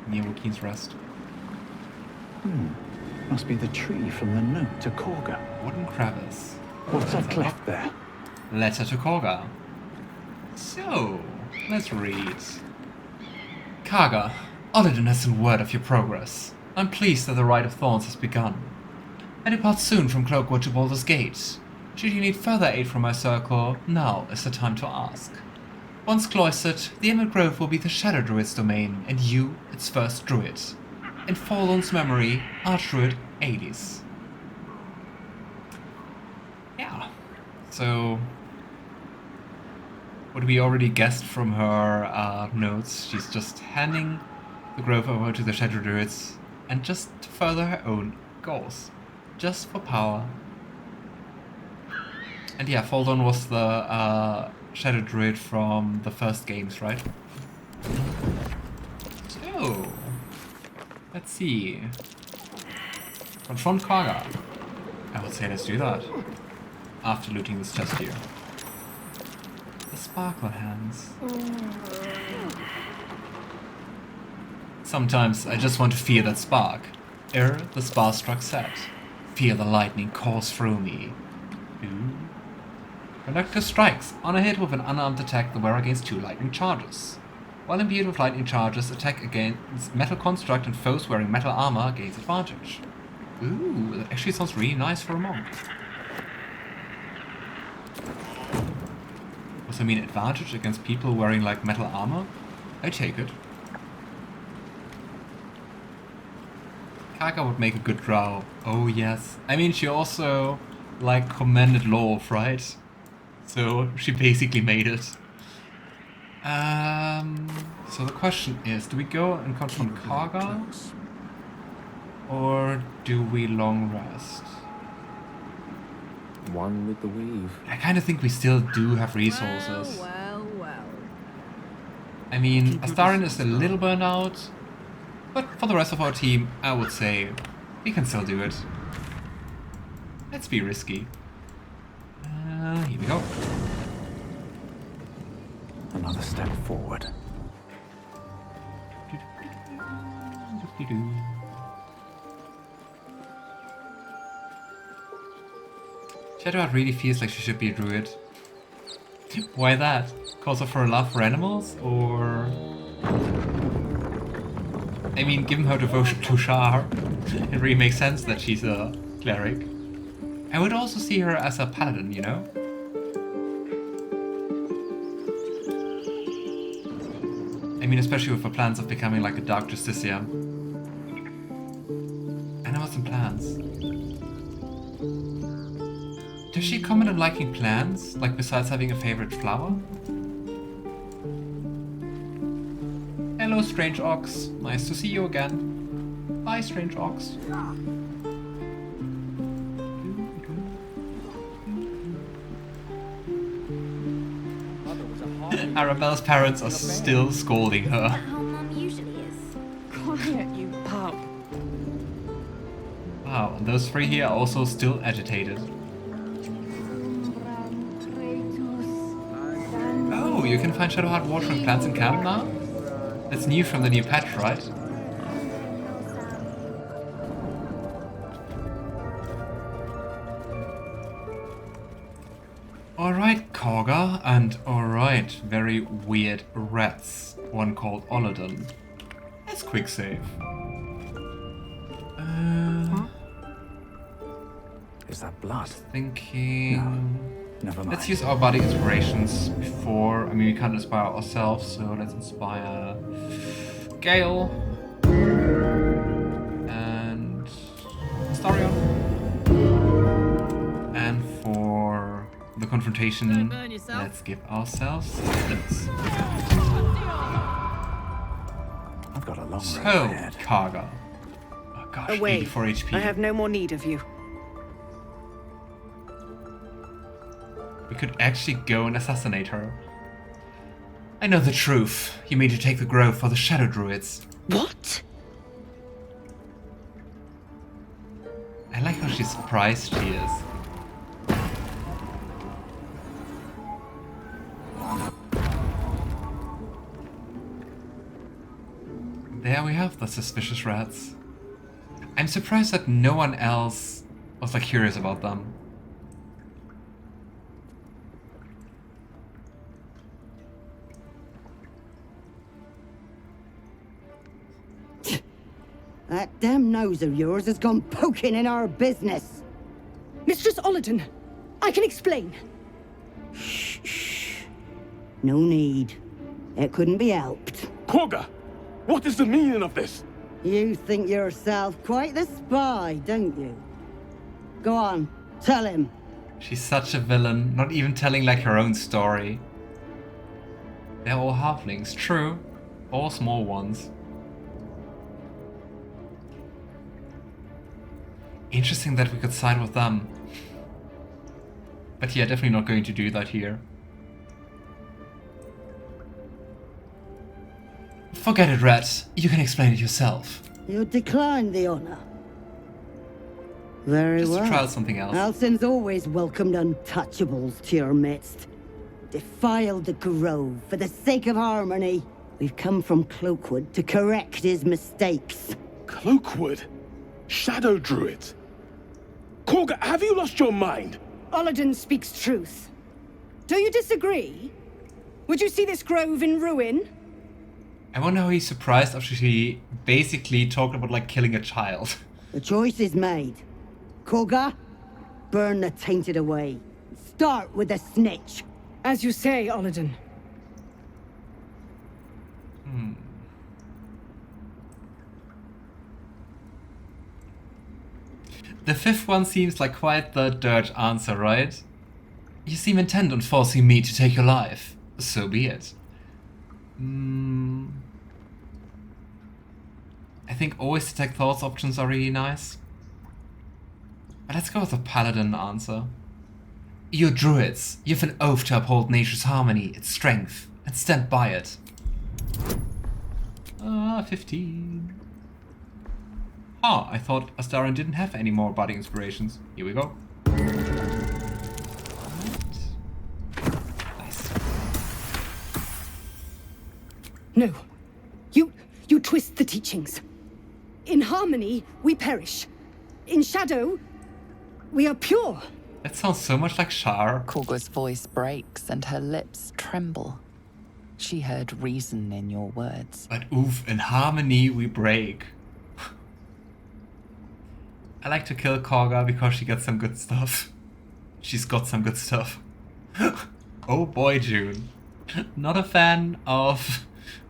near Waukeen's Rest. Must be the tree from the note to Kagha. Wooden crevice. What's that cleft there? Letter to Kagha. So, let's read. Kagha, Paladin has sent word of your progress. I'm pleased that the Rite of Thorns has begun. I depart soon from Cloakwood to Baldur's Gate. Should you need further aid from my circle, now is the time to ask. Once cloistered, the Emerald Grove will be the Shadow Druid's domain, and you, its first druid. In Faerûn's memory, Archdruid Aelis. Yeah. So, what we already guessed from her notes, she's just handing the grove over to the Shadow Druids, and just to further her own goals. Just for power. And yeah, Faerûn was the Shadow Druid from the first games, right? So, let's see. Confront Kagha. I would say let's do that. After looting this chest here. The sparkle hands. Sometimes I just want to feel that spark. Ere the spell-struck set. Feel the lightning course through me. Ooh. Conductor strikes. On a hit with an unarmed attack, the wearer gains 2 lightning charges. While imbued with lightning charges, attack against metal construct and foes wearing metal armor gains advantage. Ooh, that actually sounds really nice for a monk. Does that mean advantage against people wearing like metal armor? I take it. Kagha would make a good drow. Oh yes. I mean, she also like commanded love, right? So she basically made it. So the question is, do we go and confront Kagha? Or do we long rest? One with the weave. I kind of think we still do have resources. Well. I mean, Astarion is a little burned out, but for the rest of our team, I would say we can still do it. Let's be risky. Here we go. Another step forward. Shadowheart really feels like she should be a druid. Why that? Because of her love for animals? Or... I mean, given her devotion to Shar, it really makes sense that she's a cleric. I would also see her as a paladin, you know? I mean, especially with her plans of becoming like a dark justiciar. I know some plans. Does she comment on liking plants? Like besides having a favorite flower? Hello, strange ox. Nice to see you again. Bye, strange ox. Arabella's parents are still scolding her. How Mum usually is. Quiet, you pup. Wow, and those 3 here are also still agitated. Oh, you can find Shadowheart watering plants in camp now? That's new from the new patch, right? Alright, Kagha, and alright, very weird rats. One called Paladin. Let's quick save. Is that blood? Thinking... No, never mind. Let's use our body inspirations before... I mean, we can't inspire ourselves, so let's inspire... Gale. And... Astarion. And for the confrontation, let's give ourselves this. I've got a long So, road ahead. Kagha. Oh gosh, Away. 84 HP. I have no more need of you. We could actually go and assassinate her. I know the truth. You mean to take the grove for the Shadow Druids. What? I like how she's surprised she is. There we have the suspicious rats. I'm surprised that no one else was like curious about them. That damn nose of yours has gone poking in our business. Mistress Olladin, I can explain. Shh. No need. It couldn't be helped. Kagha, what is the meaning of this? You think yourself quite the spy, don't you? Go on, tell him. She's such a villain, not even telling like her own story. They're all halflings, true. All small ones. Interesting that we could side with them. But yeah, definitely not going to do that here. Forget it, Rat. You can explain it yourself. You declined the honor. Very Just well. to try out something else. Halsin's always welcomed untouchables to your midst. Defiled the grove for the sake of harmony. We've come from Cloakwood to correct his mistakes. Cloakwood? Shadow druids? Kagha, have you lost your mind? Olladin speaks truth. Do you disagree? Would you see this grove in ruin? I wonder how he's surprised after she basically talked about like killing a child. The choice is made. Kagha, burn the tainted away. Start with the snitch. As you say, Olladin. The fifth one seems like quite the dirge answer, right? You seem intent on forcing me to take your life. So be it. I think always detect thoughts options are really nice. But let's go with the Paladin answer. You're druids. You have an oath to uphold nature's harmony, its strength, and stand by it. 15. Ah, I thought Astarion didn't have any more budding inspirations. Here we go. Nice. No. You twist the teachings. In harmony, we perish. In shadow, we are pure. That sounds so much like Shar. Kagha's voice breaks and her lips tremble. She heard reason in your words. But oof, in harmony we break. I like to kill Kagha because she gets some good stuff. She's got some good stuff. Oh boy, June. Not a fan of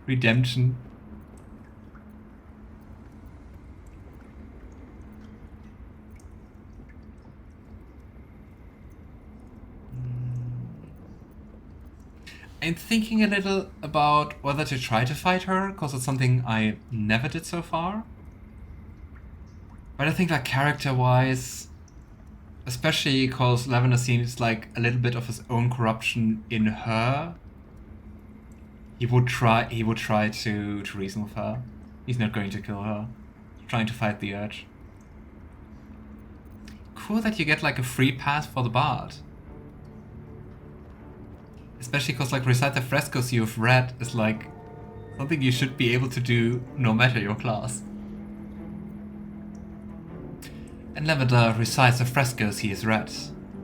redemption. I'm thinking a little about whether to try to fight her, because it's something I never did so far. But I think like character-wise, especially because Lavender seems like a little bit of his own corruption in her, he would try to reason with her. He's not going to kill her. He's trying to fight the urge. Cool that you get like a free pass for the bard. Especially because like recite the frescoes you've read is like something you should be able to do no matter your class. And Lavender recites the frescoes he has read,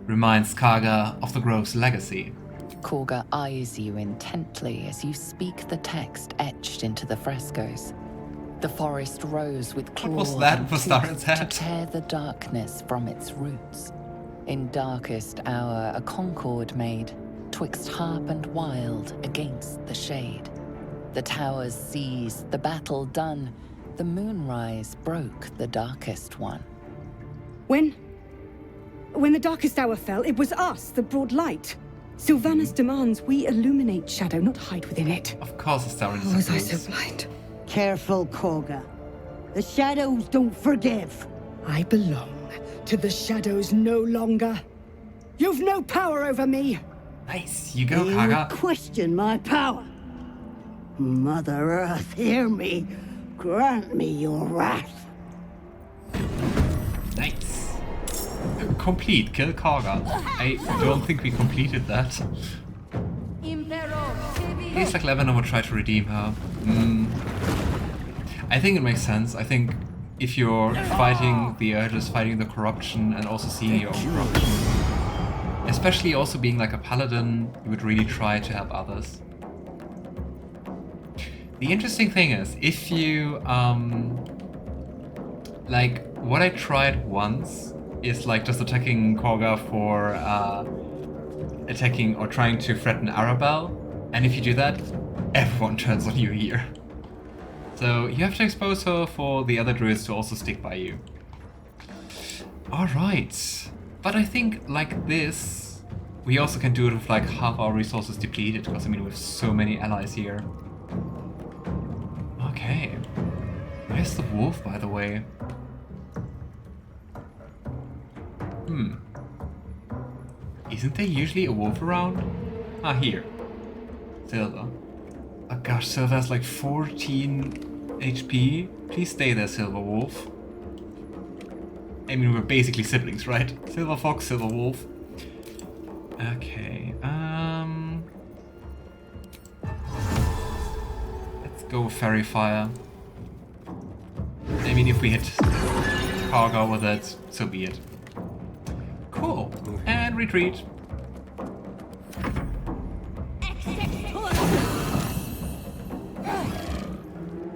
reminds Kagha of the grove's legacy. Kagha eyes you intently as you speak the text etched into the frescoes. The forest rose with claws What was that and for teeth Starion's to head? tear the darkness from its roots. In darkest hour a concord made, twixt harp and wild against the shade. The towers seized, the battle done, the moonrise broke the darkest one. When the darkest hour fell, it was us that brought light. Sylvanas demands we illuminate shadow, not hide within it. Of course Astarion Oh, was I disapproves. so blind? Careful, Kagha. The shadows don't forgive. I belong to the shadows no longer. You've no power over me. Nice, you go You Kagha. question my power. Mother Earth, hear me. Grant me your wrath. Nice. Complete, kill Kagha. I don't think we completed that. Feels like Lavender would try to redeem her. I think it makes sense. I think if you're fighting the urges, fighting the corruption, and also seeing your own corruption, especially also being like a paladin, you would really try to help others. The interesting thing is, if you, like, what I tried once is like just attacking Kagha for attacking or trying to threaten Arabelle, and if you do that, everyone turns on you here. So you have to expose her for the other druids to also stick by you. Alright, but I think like this, we also can do it with like half our resources depleted, because I mean we have so many allies here. Okay, where's the wolf, by the way? Isn't there usually a wolf around? Ah, here. Silver. Oh gosh, Silver has like 14 HP. Please stay there, Silver Wolf. I mean, we're basically siblings, right? Silver Fox, Silver Wolf. Okay, let's go with Fairy Fire. I mean, if we hit Kagha with it, so be it. Cool. And retreat.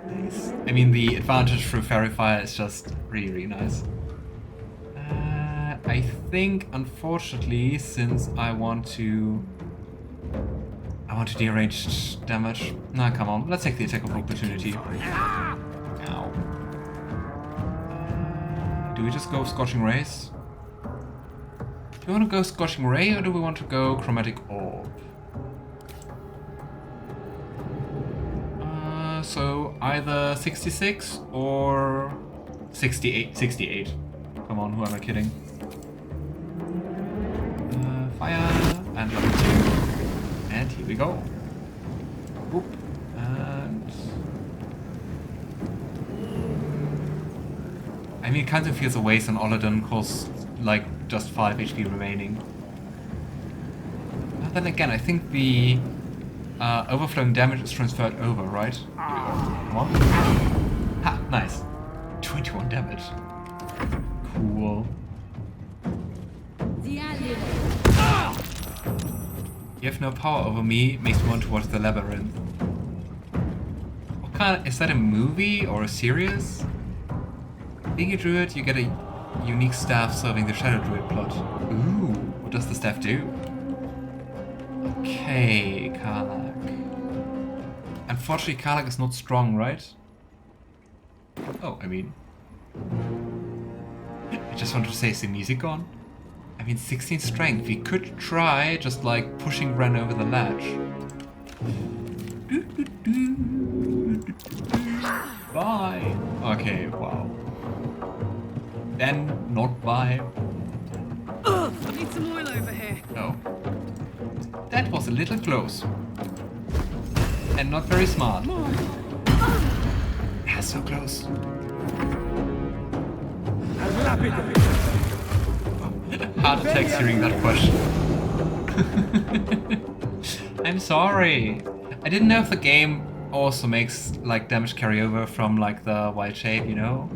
Nice. I mean, the advantage through Fairy Fire is just really, really nice. I think, unfortunately, since I want to do ranged damage. Nah, come on. Let's take the attack of opportunity. Ow. Do we just go Scorching Rays? Do we want to go Scorching Ray or do we want to go Chromatic Orb? So either 66 or 68. 68. Come on, who am I kidding? Fire and level 2. And here we go. Whoop. And I mean, it kind of feels a waste on Paladin because like just 5 HP remaining. But then again, I think the overflowing damage is transferred over, right? Come on. Ha! Nice. 21 damage. Cool. You have no power over me, makes me want to watch the labyrinth. What kind? Is that a movie or a series? Being a druid, you get a unique staff serving the Shadow Druid plot. Ooh, what does the staff do? Okay, Karlach. Unfortunately, Karlach is not strong, right? Oh, I mean... I just wanted to say, is the music on? I mean, 16 strength. We could try just like pushing Ren over the ledge. Bye! Okay, wow. Then, not bye. I need some oil over here. No. That was a little close. And not very smart. Yeah, so close. Heart attacks hearing that question. I'm sorry. I didn't know if the game also makes like damage carryover from like the wild shape, you know?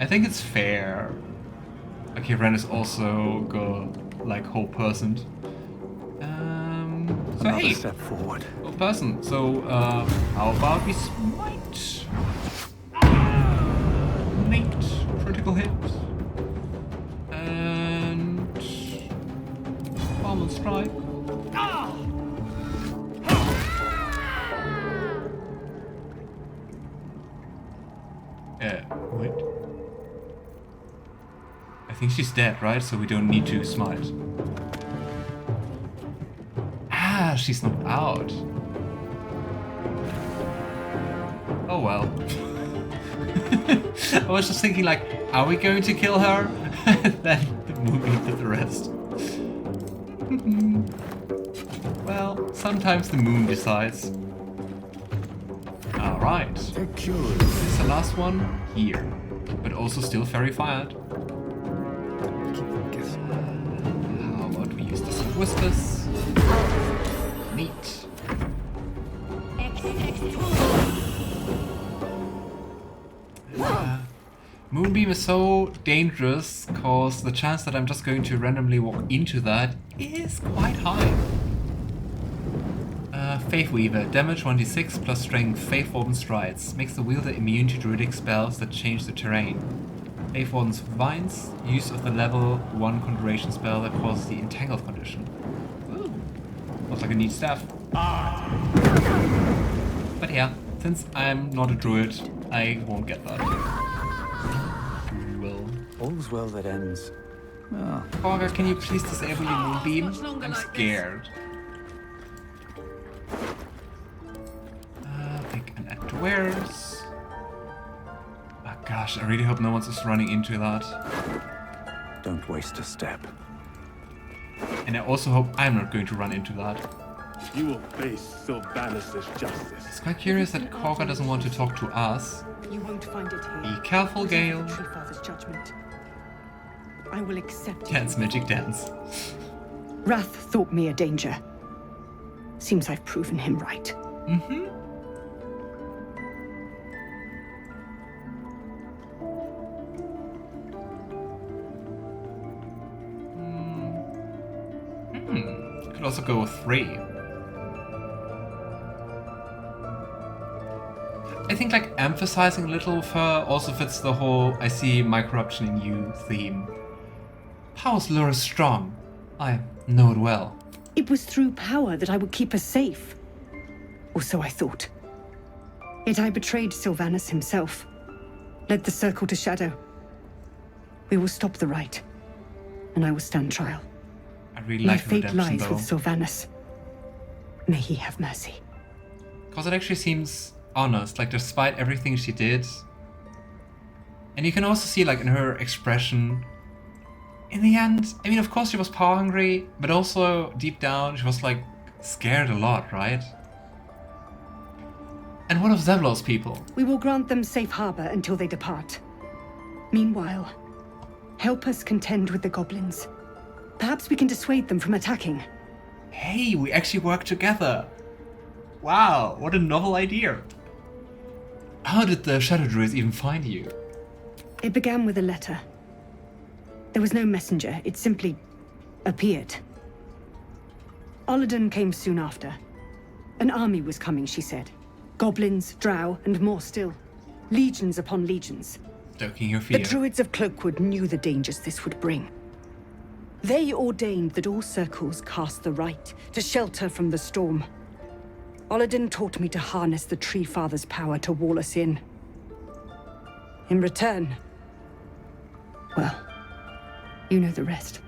I think it's fair. Okay, Ren is also good, like whole person. So Another hey, step forward. whole person. So how about we smite? Nate, critical hit. Bomb and strike. Wait. I think she's dead, right? So we don't need to smite. Ah, she's not out. Oh well. I was just thinking like, are we going to kill her? Then the movie did the rest. Well, sometimes the moon decides. Alright. This is the last one here. But also still very fired. How about we use this in Whispers? Neat. Moonbeam is so dangerous because the chance that I'm just going to randomly walk into that is quite high. Faith Weaver, damage 1d6 plus strength, Faith Warden strides. Makes the wielder immune to druidic spells that change the terrain. Faith Warden's vines, use of the level 1 conjuration spell that causes the entangled condition. Ooh, looks like a neat staff. But yeah, since I'm not a druid, I won't get that. Will. All's well that ends. Oh, Kagha, can you please disable your moonbeam? I'm scared. Pick an add to wares. Oh gosh, I really hope no one's just running into that. don't waste a step. And I also hope I'm not going to run into that. You will face Sylvanas' justice. It's quite curious that Kagha doesn't want to talk to us. You won't find it here. Be careful, Gale. Tree Father's judgment. I will accept it. Dance, magic dance. Wrath thought me a danger. Seems I've proven him right. Mm-hmm. Could also go with 3. I think like emphasizing a little of her also fits the whole I see my corruption in you theme. Power's lure is strong. I know it well. It was through power that I would keep us safe. Or so I thought. Yet I betrayed Sylvanas himself. Led the circle to shadow. We will stop the rite. And I will stand trial. I really My like the fate redemption lies though. with Sylvanas. May he have mercy. Because it actually seems honest, like despite everything she did. And you can also see like in her expression, in the end, I mean of course she was power hungry, but also deep down she was like scared a lot, right? And what of Zevlor's people? We will grant them safe harbor until they depart. Meanwhile, help us contend with the goblins. Perhaps we can dissuade them from attacking. Hey, we actually work together. Wow, what a novel idea. How did the Shadow Druids even find you? It began with a letter. There was no messenger, it simply appeared. Paladin came soon after. An army was coming, she said. Goblins, drow, and more still. Legions upon legions. Stoking your fear. The druids of Cloakwood knew the dangers this would bring. They ordained that all circles cast the rite to shelter from the storm. Paladin taught me to harness the Tree Father's power to wall us in. In return, well, you know the rest.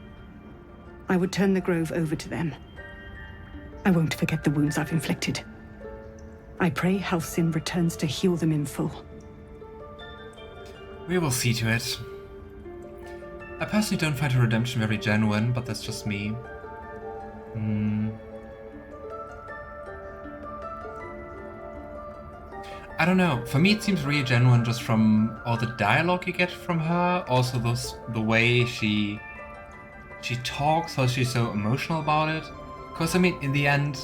I would turn the grove over to them. I won't forget the wounds I've inflicted. I pray Halsin returns to heal them in full. We will see to it. I personally don't find her redemption very genuine, but that's just me. I don't know. For me, it seems really genuine just from all the dialogue you get from her. Also, the way she talks, how she's so emotional about it. Because I mean, in the end,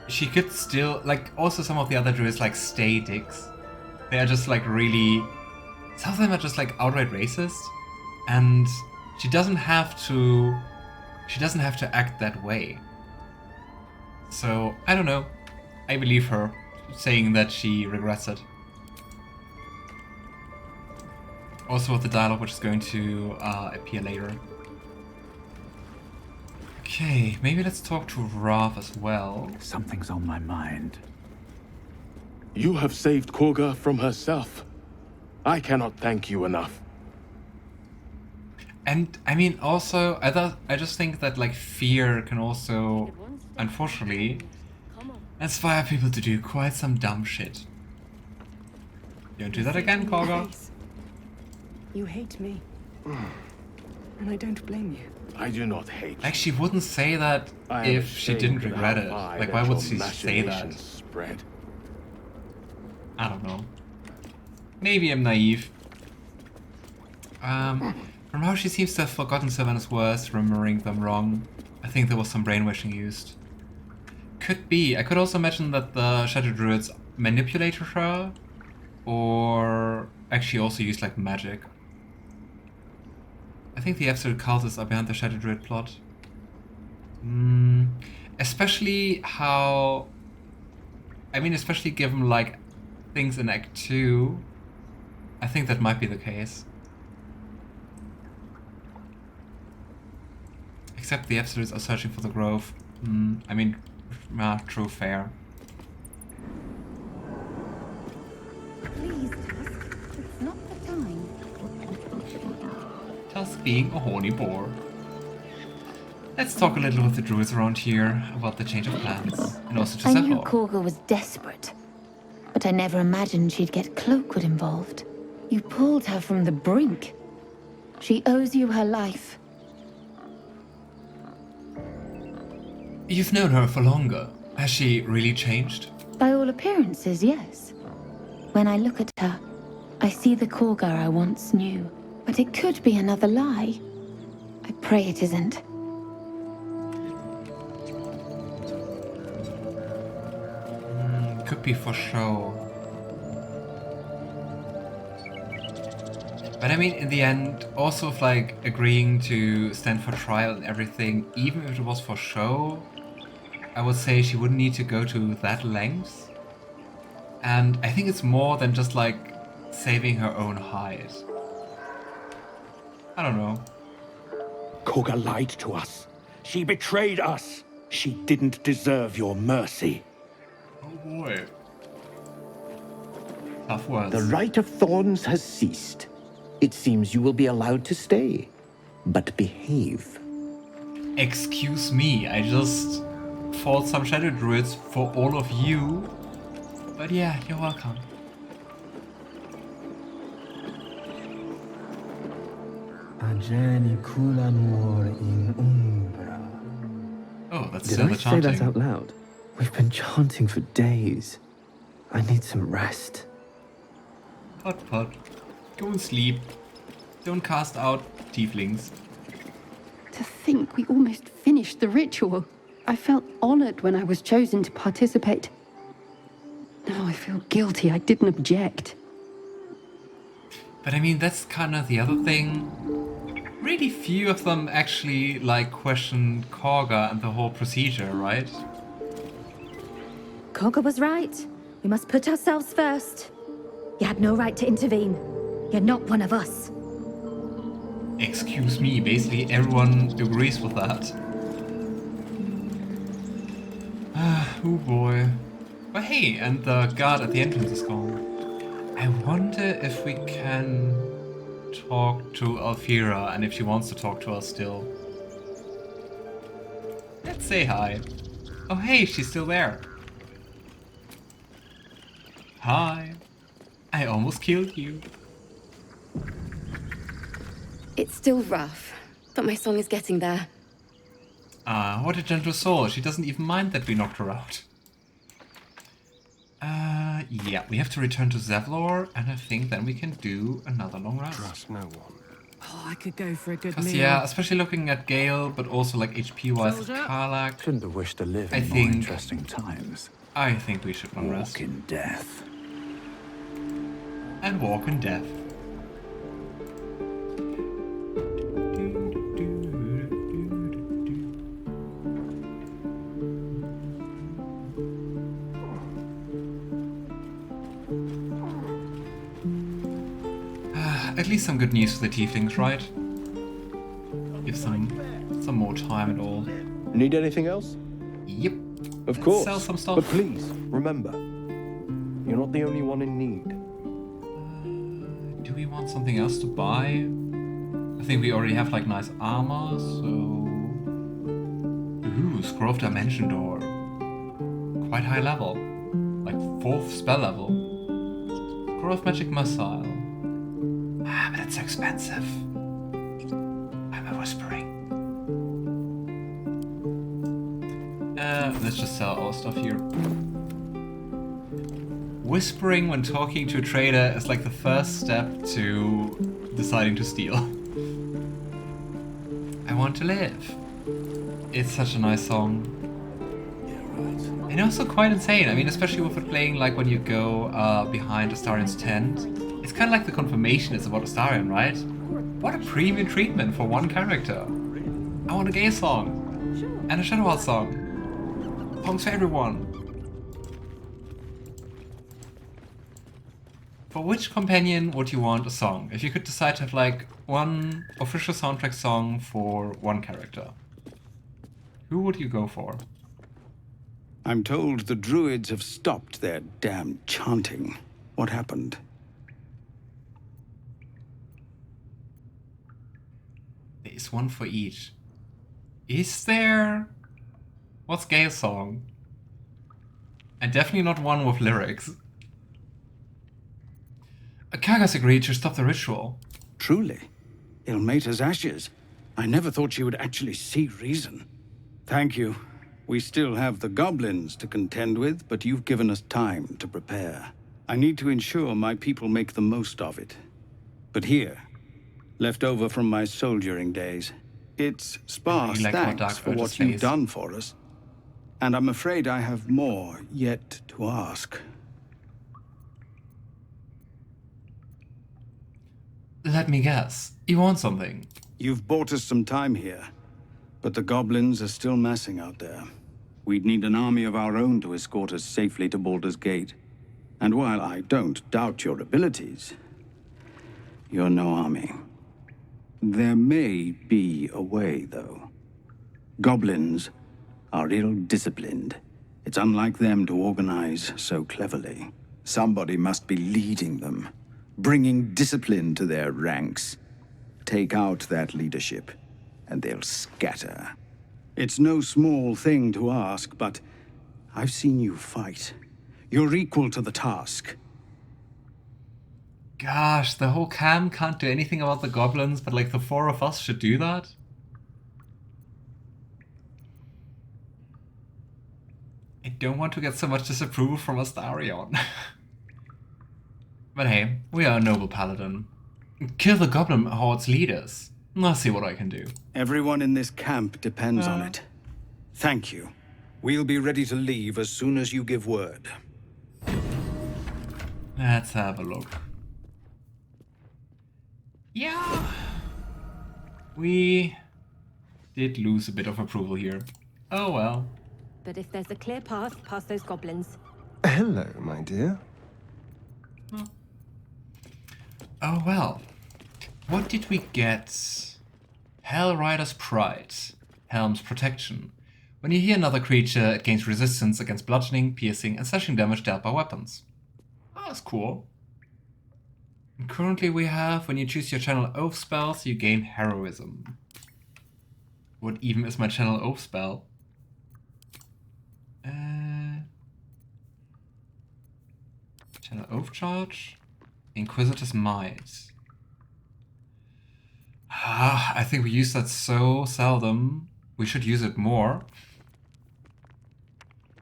she could still like. Also, some of the other druids like stay dicks. They are just like really. Some of them are just like outright racist, and she doesn't have to. She doesn't have to act that way. So I don't know. I believe her, saying that she regrets it. Also with the dialogue which is going to appear later. Okay, maybe let's talk to Rav as well. Something's on my mind. You have saved Kagha from herself. I cannot thank you enough. And I mean also, I just think that like fear can also, unfortunately, inspire people to do quite some dumb shit. Don't do that again, Kagha. You hate me. And I don't blame you. I do not hate Like she wouldn't say that I am if she didn't ashamed regret how it. wide Like why that would your she say that? machinations spread. I don't know. Maybe I'm naive. From how she seems to have forgotten Sylvanas' words, remembering them wrong, I think there was some brainwashing used. Could be. I could also imagine that the Shadow Druids manipulated her, or actually also use like magic. I think the absolute cultists are behind the Shadow Druid plot. Especially how... I mean, especially given like things in Act 2, I think that might be the case. Except the absolutes are searching for the grove. I mean, true, fair. Please, Tusk, it's not the time. Tusk being a horny boar. Let's talk a little with the druids around here about the change of plans, and also to I knew Zephyr. Kagha was desperate, but I never imagined she'd get Cloakwood involved. You pulled her from the brink. She owes you her life. You've known her for longer. Has she really changed? By all appearances, yes. When I look at her, I see the Kagha I once knew, but it could be another lie. I pray it isn't. Could be for show. But I mean, in the end, also of like agreeing to stand for trial and everything, even if it was for show, I would say she wouldn't need to go to that length. And I think it's more than just like saving her own hide. I don't know. Kagha lied to us. She betrayed us. She didn't deserve your mercy. Oh boy. Tough words. The Rite of Thorns has ceased. It seems you will be allowed to stay, but behave. Excuse me, I just fought some Shadow Druids for all of you. But yeah, you're welcome. Oh, that's still the Did I say that chanting. out loud? We've been chanting for days. I need some rest. Pot. Go and sleep. Don't cast out tieflings. To think we almost finished the ritual. I felt honored when I was chosen to participate. Now I feel guilty I didn't object. But I mean, that's kind of the other thing. Really few of them actually like question Kagha and the whole procedure, right? Kagha was right. We must put ourselves first. You had no right to intervene. You're not one of us. Excuse me, basically everyone agrees with that. Oh boy. But hey, and the guard at the entrance is gone. I wonder if we can talk to Alfira and if she wants to talk to us still. Let's say hi. Oh hey, she's still there. Hi. I almost killed you. It's still rough, but my song is getting there. Ah, what a gentle soul. She doesn't even mind that we knocked her out. Yeah, we have to return to Zevlor, and I think then we can do another long rest. Trust no one. Oh, I could go for a good 'Cause meal. yeah, especially looking at Gale, but also like HP-wise Soldier. Karlach, Shouldn't have wished to live I in more think- interesting times. I think we should long rest. Walk in death. And walk in death. At least some good news for the tieflings, right? Give some more time and all. Need anything else? Yep. Of Let's course. sell some stuff. But please, remember, you're not the only one in need. Do we want something else to buy? I think we already have like nice armor, so... Ooh, Scroll of Dimension Door. Quite high level. Like 4th spell level. Scroll of Magic Missile. Ah, but it's so expensive. I'm a whispering. Let's just sell our stuff here. Whispering when talking to a trader is like the first step to deciding to steal. I want to live. It's such a nice song. And also quite insane. I mean, especially with it playing like when you go behind Astarion's tent. It's kind of like the confirmation is about Astarion, right? What a premium treatment for one character. I want a Gale song. And a Shadowheart song. Songs for everyone. For which companion would you want a song? If you could decide to have like one official soundtrack song for one character, who would you go for? I'm told the druids have stopped their damn chanting. What happened? There is one for each. Is there? What's Gale's song? And definitely not one with lyrics. Kagha's agreed to stop the ritual. Truly? Ilmater's ashes. I never thought she would actually see reason. Thank you. We still have the goblins to contend with, but you've given us time to prepare. I need to ensure my people make the most of it. But here, left over from my soldiering days, it's sparse thanks for what you've done for us. And I'm afraid I have more yet to ask. Let me guess. You want something? You've bought us some time here, but the goblins are still massing out there. We'd need an army of our own to escort us safely to Baldur's Gate. And while I don't doubt your abilities, you're no army. There may be a way, though. Goblins are ill-disciplined. It's unlike them to organize so cleverly. Somebody must be leading them, bringing discipline to their ranks. Take out that leadership, and they'll scatter. It's no small thing to ask, but I've seen you fight. You're equal to the task. Gosh, the whole camp can't do anything about the goblins, but like the four of us should do that? I don't want to get so much disapproval from Astarion. But hey, we are a noble paladin. Kill the goblin horde's leaders. I'll see what I can do. Everyone in this camp depends on it. Thank you. We'll be ready to leave as soon as you give word. Let's have a look. Yeah. We did lose a bit of approval here. Oh well. But if there's a clear path past those goblins... Hello, my dear. Oh well. What did we get? Hell Rider's Pride. Helm's Protection. When you hear another creature, it gains resistance against bludgeoning, piercing, and slashing damage dealt by weapons. Oh, that's cool. And currently we have, when you choose your channel oath spells, you gain heroism. What even is my channel oath spell? Channel oath charge? Inquisitor's Might. I think we use that so seldom. We should use it more.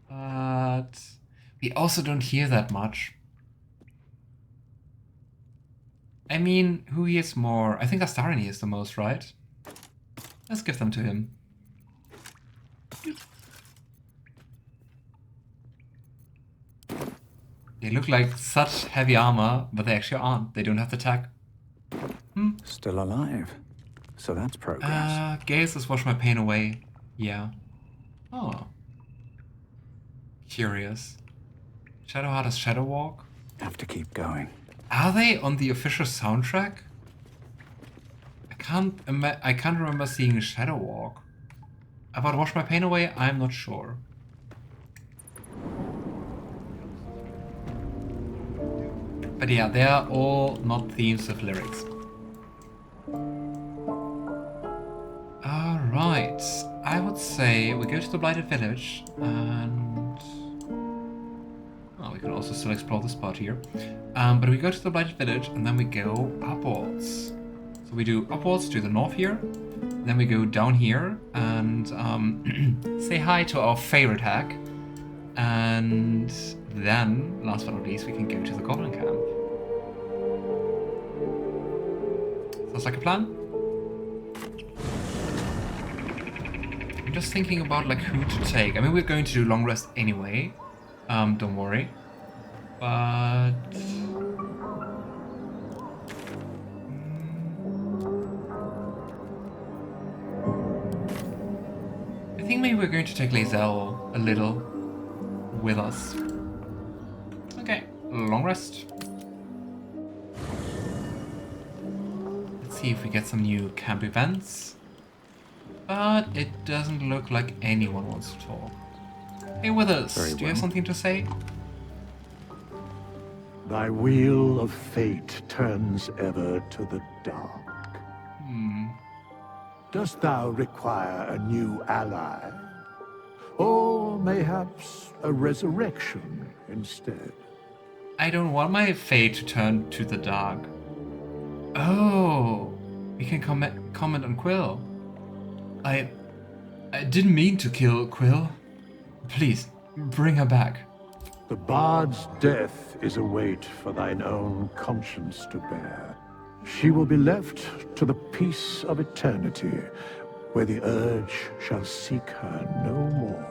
But we also don't hear that much. I mean, who hears more? I think Astarion hears the most, right? Let's give them to him. They look like such heavy armor, but they actually aren't. They don't have the tag. Still alive. So that's progress. Gale says wash my pain away. Yeah. Oh. Curious. Shadowheart has Shadow Walk? Have to keep going. Are they on the official soundtrack? I can't remember seeing Shadow Walk. About Wash My Pain Away, I'm not sure. But yeah, they are all not themes with lyrics. Alright, I would say we go to the Blighted Village and... oh, we can also still explore this part here. But we go to the Blighted Village and then we go upwards. So we do upwards to the north here, then we go down here and say hi to our favorite hack. And then, last but not least, we can go to the Goblin Camp. Sounds like a plan? I'm just thinking about like who to take. I mean, we're going to do long rest anyway. Don't worry. But we're going to take Lae'zel a little with us. Okay, long rest. Let's see if we get some new camp events. But it doesn't look like anyone wants to talk. Hey Withers, do you have something to say? Thy wheel of fate turns ever to the dark. Dost thou require a new ally? Or mayhaps a resurrection instead? I don't want my fate to turn to the dark. Oh, we can comment on Quill. I didn't mean to kill Quill. Please, bring her back. The bard's death is a weight for thine own conscience to bear. She will be left to the peace of eternity, where the urge shall seek her no more.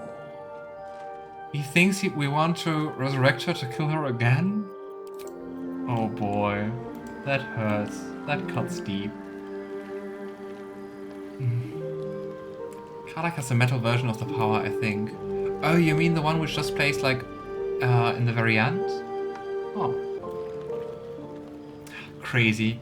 He thinks we want to resurrect her to kill her again? Oh boy, that hurts. That cuts deep. Karlach has a metal version of the power, I think. Oh, you mean the one which just plays like in the very end? Oh. Crazy.